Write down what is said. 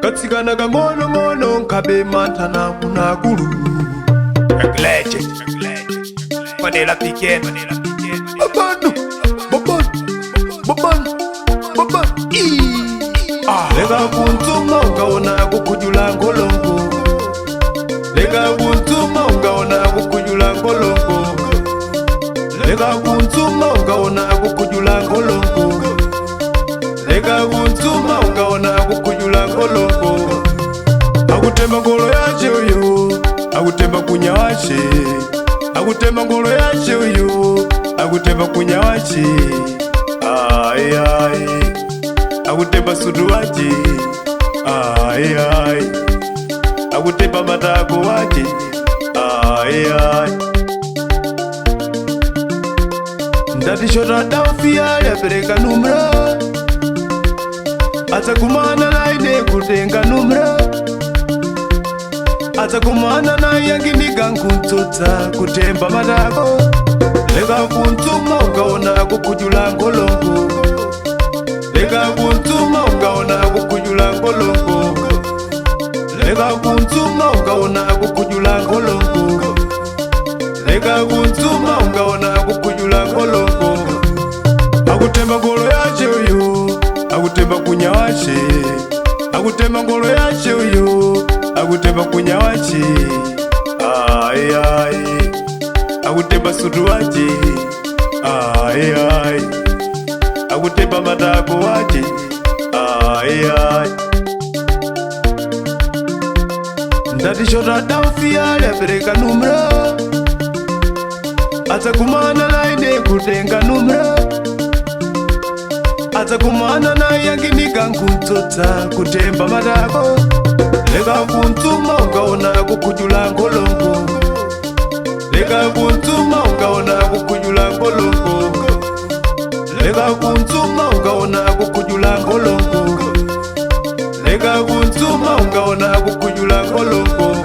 Katsigana kangono ngono nkabe mantana kunagulu Legend Vanilla Piquet Boban Lega kuntuma ungaona kukujula ngolongo Lega kuntuma ungaona kukujula ngolongo Lega kuntuma ungaona kukujula ngolongo Lega kuntuma ungaona kukujula ngolongo Akutemba ngolo yache uyu Akutemba kunyawache Akutemba ngolo yache uyu Akutemba kunyawache Ai ai Akutemba sudu wache Ai ai Akutemba matako wache Ai ai Ndati shota daufia ya pereka numra Ata kumana na ine kutenga numra Ata kumana na yangini gankuntota kutemba matako Lega kuntuma ukaona kukujula ngolongo Lega kuntuma ukaona kukujula ngolongo Lega kuntuma ukaona kukujula ngolongo Lega kuntuma ukaona kukujula ngolongo Akutemba ngolo yache uyu Akutemba kunyawache Akutemba ngolo yache uyu Akutemba kunyawache Ai ai Akutemba sudu wache Ai ai Akutemba matako wache Ai ai Ndati shota daufia ya pereka numra Ata kumana na ine kutenga numra Ata kumana na yangini gankuntota kutemba matako Lega kuntuma ukaona kukujula ngolongo Lega kuntuma ukaona kukujula ngolongo Lega kuntuma ukaona kukujula ngolongo Lega kuntuma ukaona kukujula ngolongo